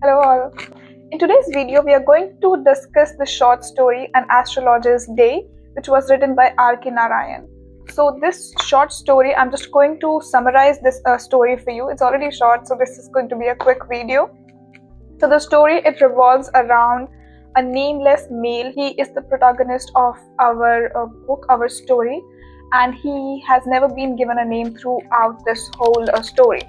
Hello all. In today's video, we are going to discuss the short story An Astrologer's Day, which was written by R.K Narayan. So this short story, I'm just going to summarize this story for you. It's already short, so this is going to be a quick video. So the story, it revolves around a nameless male. He is the protagonist of our book, our story, and he has never been given a name throughout this whole story.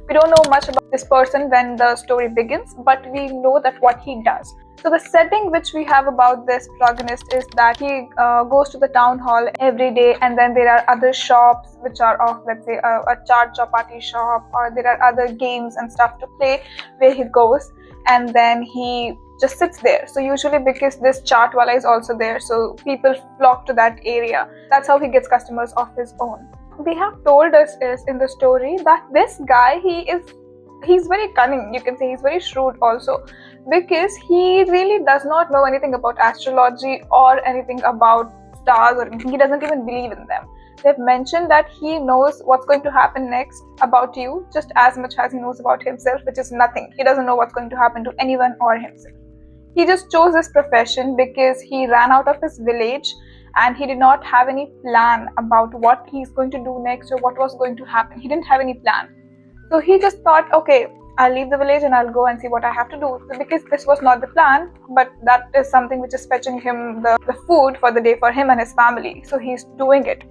We don't know much about this person when the story begins, but we know that what he does. So the setting which we have about this protagonist is that he goes to the town hall every day, and then there are other shops which are of, let's say, a chaat chapati shop, or there are other games and stuff to play where he goes, and then he just sits there. So usually because this chaat wala is also there, so people flock to that area. That's how he gets customers of his own. They have told us is in the story that this guy, he's very cunning. You can say he's very shrewd also, because he really does not know anything about astrology or anything about stars or anything. He doesn't even believe in them. They've mentioned that he knows what's going to happen next about you just as much as he knows about himself, which is nothing. He doesn't know what's going to happen to anyone or himself. He just chose this profession because he ran out of his village and he did not have any plan about what he's going to do next or what was going to happen. He didn't have any plan. So he just thought, okay, I'll leave the village and I'll go and see what I have to do. So because this was not the plan, but that is something which is fetching him the food for the day for him and his family. So he's doing it.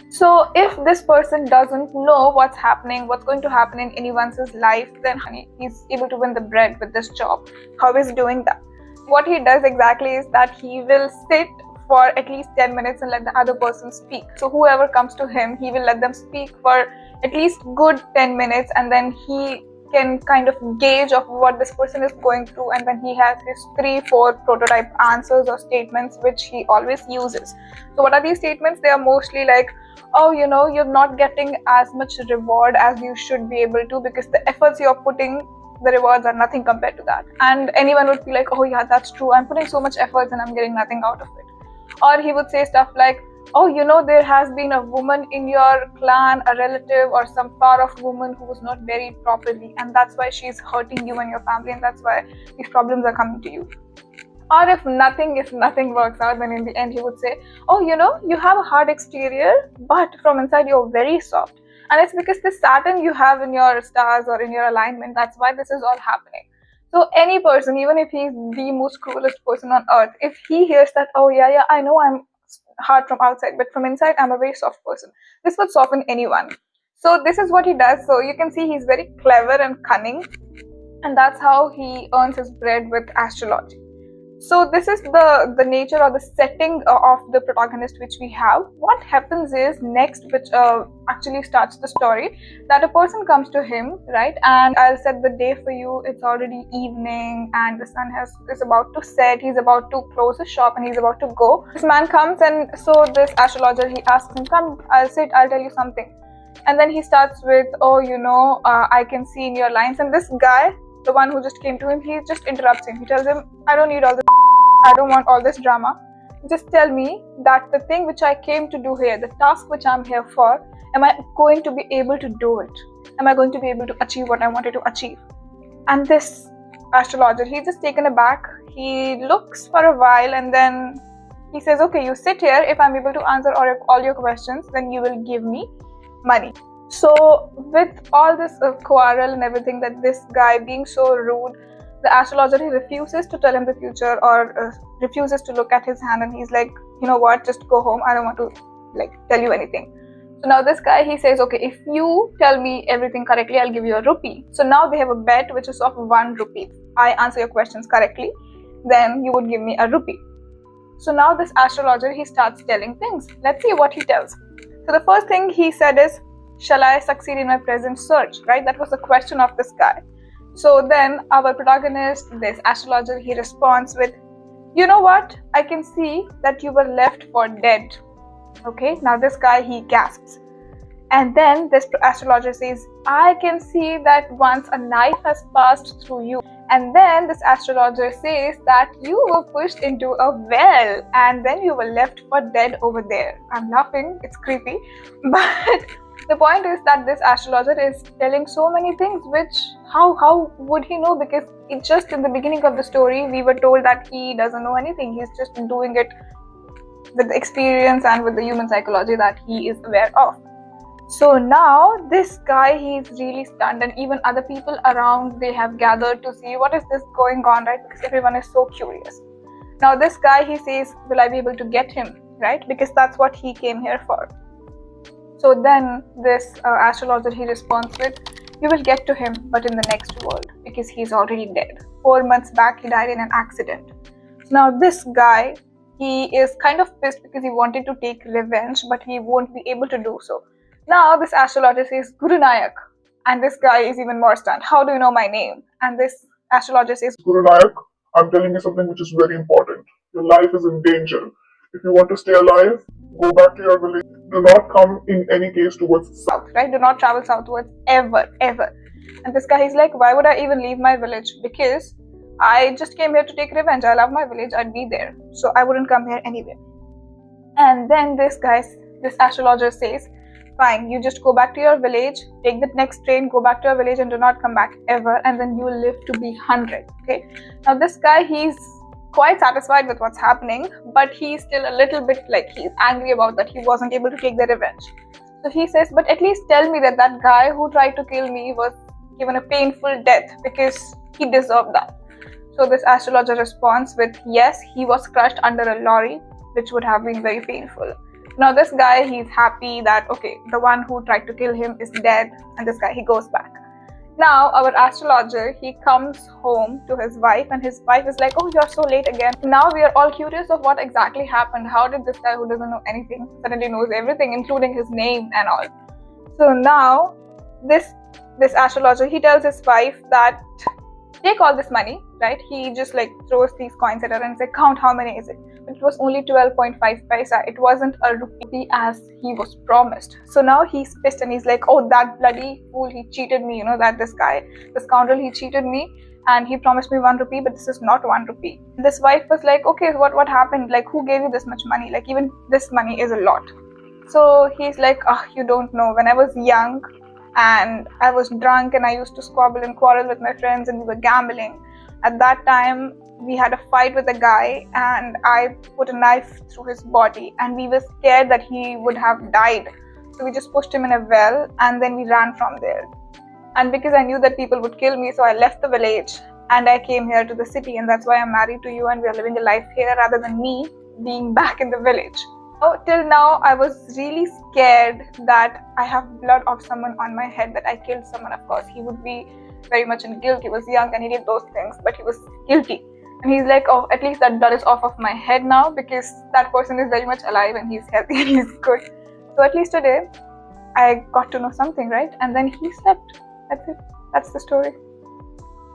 So if this person doesn't know what's happening, what's going to happen in anyone's life, then he's able to win the bread with this job. How is he doing that? What he does exactly is that he will sit for at least 10 minutes and let the other person speak. So whoever comes to him, he will let them speak for at least good 10 minutes, and then he can kind of gauge of what this person is going through, and then he has his 3-4 prototype answers or statements which he always uses. So what are these statements? They are mostly like, oh, you're not getting as much reward as you should be able to, because the efforts you're putting, the rewards are nothing compared to that. And anyone would be like, oh yeah, that's true, I'm putting so much efforts and I'm getting nothing out of it. Or he would say stuff like, oh, there has been a woman in your clan, a relative or some far-off woman who was not very properly, and that's why she's hurting you and your family, and that's why these problems are coming to you. Or if nothing works out, then in the end he would say, oh, you have a hard exterior, but from inside you're very soft. And it's because this Saturn you have in your stars or in your alignment, that's why this is all happening. So any person, even if he's the most cruelest person on earth, if he hears that, oh yeah, I know I'm hard from outside, but from inside I'm a very soft person, this would soften anyone. So this is what he does. So you can see he's very clever and cunning, and that's how he earns his bread with astrology. So this is the nature or the setting of the protagonist which we have. What happens is next, which actually starts the story, that a person comes to him, right? And I'll set the day for you. It's already evening and the sun is about to set. He's about to close his shop and he's about to go. This man comes, and so this astrologer, he asks him, come, I'll sit, I'll tell you something. And then he starts with, oh, I can see in your lines. And this guy, the one who just came to him, he just interrupts him. He tells him, I don't need all this, I don't want all this drama. Just tell me that the thing which I came to do here, the task which I'm here for, am I going to be able to do it? Am I going to be able to achieve what I wanted to achieve? And this astrologer, he's just taken aback. He looks for a while and then he says, okay, you sit here. If I'm able to answer all your questions, then you will give me money. So with all this quarrel and everything, that this guy being so rude, the astrologer, he refuses to tell him the future or refuses to look at his hand, and he's like, you know what, just go home, I don't want to tell you anything. So now this guy, he says, okay, if you tell me everything correctly, I'll give you a rupee. So now they have a bet which is of 1 rupee. I answer your questions correctly, then you would give me a rupee. So now this astrologer, he starts telling things. Let's see what he tells. So the first thing he said is, shall I succeed in my present search, right? That was the question of this guy. So then our protagonist, this astrologer, he responds with, you know what? I can see that you were left for dead. Okay, now this guy, he gasps. And then this astrologer says, I can see that once a knife has passed through you. And then this astrologer says that you were pushed into a well and then you were left for dead over there. I'm laughing, it's creepy. But The point is that this astrologer is telling so many things which how would he know, because it just in the beginning of the story we were told that he doesn't know anything. He's just doing it with the experience and with the human psychology that he is aware of. So now this guy, he's really stunned, and even other people around, they have gathered to see what is this going on, right? Because everyone is so curious. Now this guy, he says, will I be able to get him, right? Because that's what he came here for. So then this astrologer, he responds with, you will get to him, but in the next world, because he's already dead. 4 months back, he died in an accident. So now this guy, he is kind of pissed because he wanted to take revenge, but he won't be able to do so. Now this astrologer says, Guru Nayak, and this guy is even more stunned. How do you know my name? And this astrologer says, Guru Nayak, I'm telling you something which is very important. Your life is in danger. If you want to stay alive, go back to your village. Do not come in any case towards south, right? Do not travel southwards ever. And this guy is like, why would I even leave my village? Because I just came here to take revenge. I love my village. I'd be there. So I wouldn't come here anyway. And then this astrologer says, fine, you just go back to your village, take the next train, go back to your village and do not come back ever, and then you will live to be 100. Okay. Now this guy, he's quite satisfied with what's happening, but he's still a little bit like he's angry about that he wasn't able to take the revenge. So he says, but at least tell me that that guy who tried to kill me was given a painful death, because he deserved that. So this astrologer responds with, yes, he was crushed under a lorry, which would have been very painful. Now this guy, he's happy that, okay, the one who tried to kill him is dead, and this guy, he goes back. Now our astrologer, he comes home to his wife, and his wife is like, oh, you're so late again. Now we are all curious of what exactly happened. How did this guy who doesn't know anything suddenly knows everything, including his name and all? So now this astrologer, he tells his wife that take all this money, right? He just like throws these coins at her and says, count how many is it? But it was only 12.5 paisa. It wasn't a rupee as he was promised. So now he's pissed and he's like, oh, that bloody fool, he cheated me. You know, that this guy, the scoundrel, he cheated me and he promised me 1 rupee, but this is not 1 rupee. This wife was like, okay, what happened? Like, who gave you this much money? Like, even this money is a lot. So he's like, oh, you don't know. When I was young and I was drunk and I used to squabble and quarrel with my friends and we were gambling. At that time, we had a fight with a guy and I put a knife through his body and we were scared that he would have died. So we just pushed him in a well and then we ran from there. And because I knew that people would kill me, so I left the village and I came here to the city, and that's why I'm married to you and we are living a life here rather than me being back in the village. So till now, I was really scared that I have blood of someone on my head, that I killed someone. Of course, he would be very much in guilt. He was young and he did those things, but he was guilty. And he's like, oh, at least that blood is off of my head now, because that person is very much alive and he's healthy and he's good. So at least today, I got to know something, right? And then he slept. That's it. That's the story.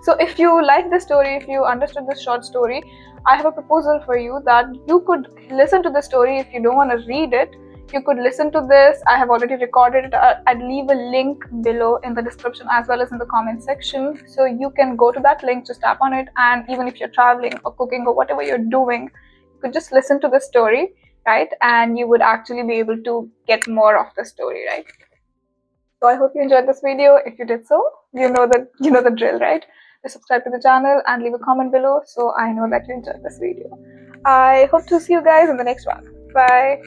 So if you like this story, if you understood this short story, I have a proposal for you that you could listen to the story. If you don't want to read it, you could listen to this. I have already recorded it. I'd leave a link below in the description as well as in the comment section. So you can go to that link, just tap on it, and even if you're traveling or cooking or whatever you're doing, you could just listen to the story, right? And you would actually be able to get more of the story, right? So I hope you enjoyed this video. If you did so, you know the drill, right? Just subscribe to the channel and leave a comment below so I know that you enjoyed this video. I hope to see you guys in the next one. Bye.